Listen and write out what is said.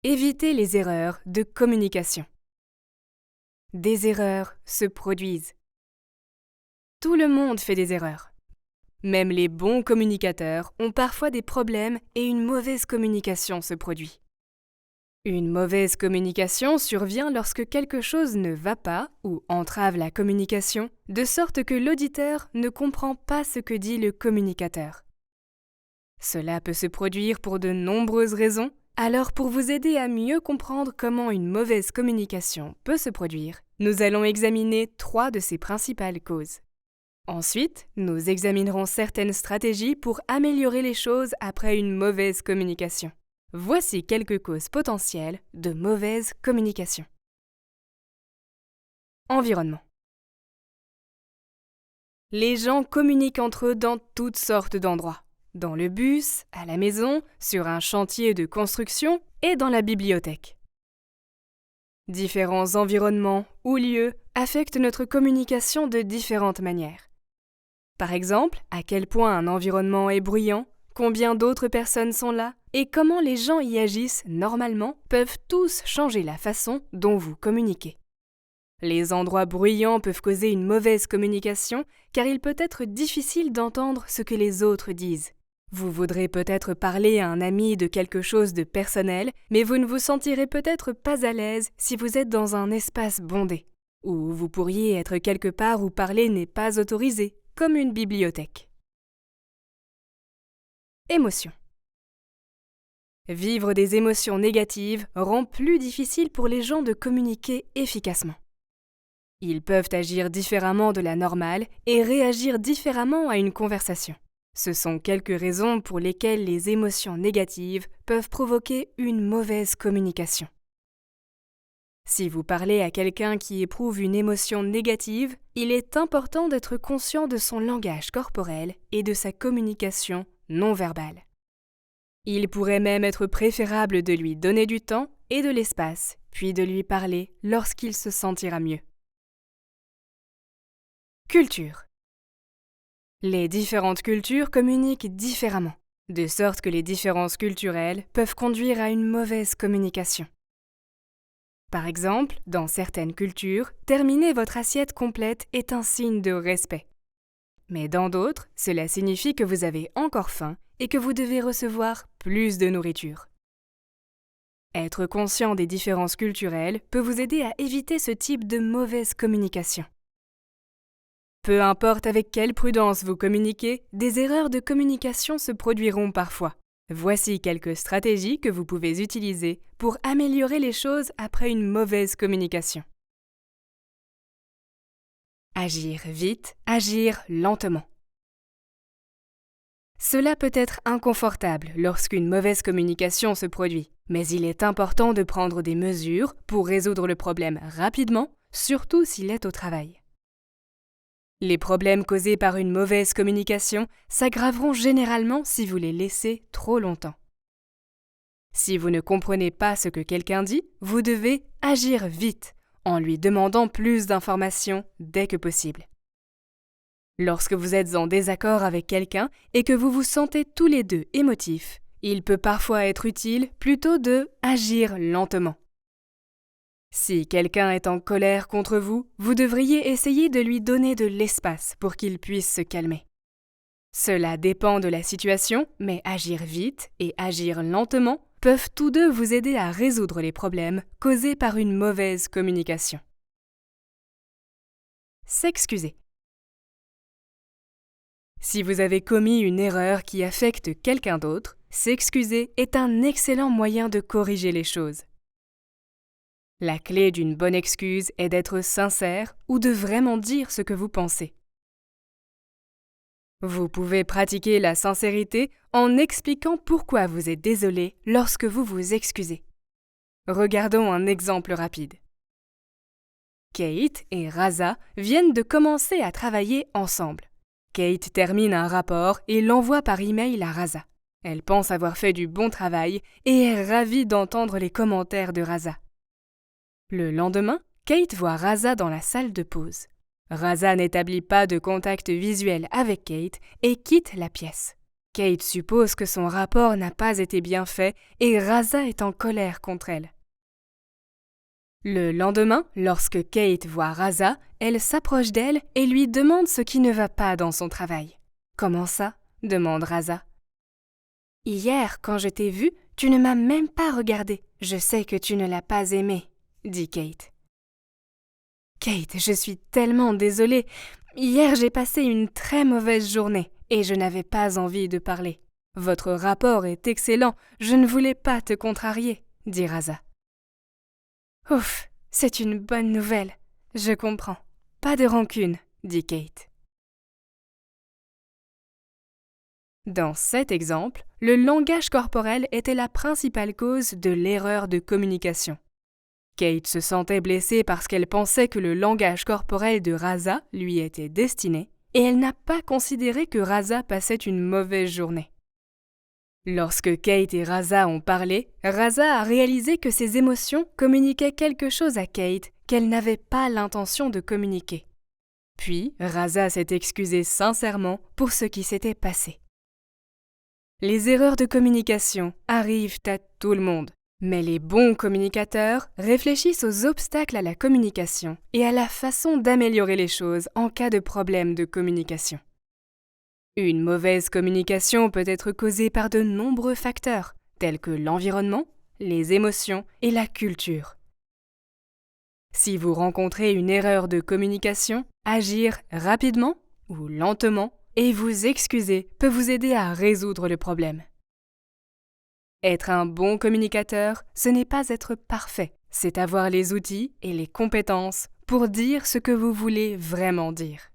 Évitez les erreurs de communication. Des erreurs se produisent. Tout le monde fait des erreurs. Même les bons communicateurs ont parfois des problèmes et une mauvaise communication se produit. Une mauvaise communication survient lorsque quelque chose ne va pas ou entrave la communication, de sorte que l'auditeur ne comprend pas ce que dit le communicateur. Cela peut se produire pour de nombreuses raisons, alors pour vous aider à mieux comprendre comment une mauvaise communication peut se produire, nous allons examiner 3 de ses principales causes. Ensuite, nous examinerons certaines stratégies pour améliorer les choses après une mauvaise communication. Voici quelques causes potentielles de mauvaise communication. Environnement. Les gens communiquent entre eux dans toutes sortes d'endroits. Dans le bus, à la maison, sur un chantier de construction et dans la bibliothèque. Différents environnements ou lieux affectent notre communication de différentes manières. Par exemple, à quel point un environnement est bruyant, combien d'autres personnes sont là et comment les gens y agissent normalement peuvent tous changer la façon dont vous communiquez. Les endroits bruyants peuvent causer une mauvaise communication car il peut être difficile d'entendre ce que les autres disent. Vous voudrez peut-être parler à un ami de quelque chose de personnel, mais vous ne vous sentirez peut-être pas à l'aise si vous êtes dans un espace bondé. Ou vous pourriez être quelque part où parler n'est pas autorisé, comme une bibliothèque. Émotions. Vivre des émotions négatives rend plus difficile pour les gens de communiquer efficacement. Ils peuvent agir différemment de la normale et réagir différemment à une conversation. Ce sont quelques raisons pour lesquelles les émotions négatives peuvent provoquer une mauvaise communication. Si vous parlez à quelqu'un qui éprouve une émotion négative, il est important d'être conscient de son langage corporel et de sa communication non verbale. Il pourrait même être préférable de lui donner du temps et de l'espace, puis de lui parler lorsqu'il se sentira mieux. Culture. Les différentes cultures communiquent différemment, de sorte que les différences culturelles peuvent conduire à une mauvaise communication. Par exemple, dans certaines cultures, terminer votre assiette complète est un signe de respect. Mais dans d'autres, cela signifie que vous avez encore faim et que vous devez recevoir plus de nourriture. Être conscient des différences culturelles peut vous aider à éviter ce type de mauvaise communication. Peu importe avec quelle prudence vous communiquez, des erreurs de communication se produiront parfois. Voici quelques stratégies que vous pouvez utiliser pour améliorer les choses après une mauvaise communication. Agir vite, agir lentement. Cela peut être inconfortable lorsqu'une mauvaise communication se produit, mais il est important de prendre des mesures pour résoudre le problème rapidement, surtout s'il est au travail. Les problèmes causés par une mauvaise communication s'aggraveront généralement si vous les laissez trop longtemps. Si vous ne comprenez pas ce que quelqu'un dit, vous devez agir vite en lui demandant plus d'informations dès que possible. Lorsque vous êtes en désaccord avec quelqu'un et que vous vous sentez tous les deux émotifs, il peut parfois être utile plutôt de agir lentement. Si quelqu'un est en colère contre vous, vous devriez essayer de lui donner de l'espace pour qu'il puisse se calmer. Cela dépend de la situation, mais agir vite et agir lentement peuvent tous deux vous aider à résoudre les problèmes causés par une mauvaise communication. S'excuser. Si vous avez commis une erreur qui affecte quelqu'un d'autre, s'excuser est un excellent moyen de corriger les choses. La clé d'une bonne excuse est d'être sincère ou de vraiment dire ce que vous pensez. Vous pouvez pratiquer la sincérité en expliquant pourquoi vous êtes désolé lorsque vous vous excusez. Regardons un exemple rapide. Kate et Raza viennent de commencer à travailler ensemble. Kate termine un rapport et l'envoie par email à Raza. Elle pense avoir fait du bon travail et est ravie d'entendre les commentaires de Raza. Le lendemain, Kate voit Raza dans la salle de pause. Raza n'établit pas de contact visuel avec Kate et quitte la pièce. Kate suppose que son rapport n'a pas été bien fait et Raza est en colère contre elle. Le lendemain, lorsque Kate voit Raza, elle s'approche d'elle et lui demande ce qui ne va pas dans son travail. « Comment ça ?» demande Raza. « Hier, quand je t'ai vue, tu ne m'as même pas regardé. Je sais que tu ne l'as pas aimé, » dit Kate. « Kate, je suis tellement désolée. Hier, j'ai passé une très mauvaise journée et je n'avais pas envie de parler. Votre rapport est excellent, je ne voulais pas te contrarier, » dit Raza. « Ouf, c'est une bonne nouvelle. Je comprends. Pas de rancune, » dit Kate. Dans cet exemple, le langage corporel était la principale cause de l'erreur de communication. Kate se sentait blessée parce qu'elle pensait que le langage corporel de Raza lui était destiné, et elle n'a pas considéré que Raza passait une mauvaise journée. Lorsque Kate et Raza ont parlé, Raza a réalisé que ses émotions communiquaient quelque chose à Kate qu'elle n'avait pas l'intention de communiquer. Puis, Raza s'est excusée sincèrement pour ce qui s'était passé. Les erreurs de communication arrivent à tout le monde, mais les bons communicateurs réfléchissent aux obstacles à la communication et à la façon d'améliorer les choses en cas de problème de communication. Une mauvaise communication peut être causée par de nombreux facteurs, tels que l'environnement, les émotions et la culture. Si vous rencontrez une erreur de communication, agir rapidement ou lentement et vous excuser peut vous aider à résoudre le problème. Être un bon communicateur, ce n'est pas être parfait, c'est avoir les outils et les compétences pour dire ce que vous voulez vraiment dire.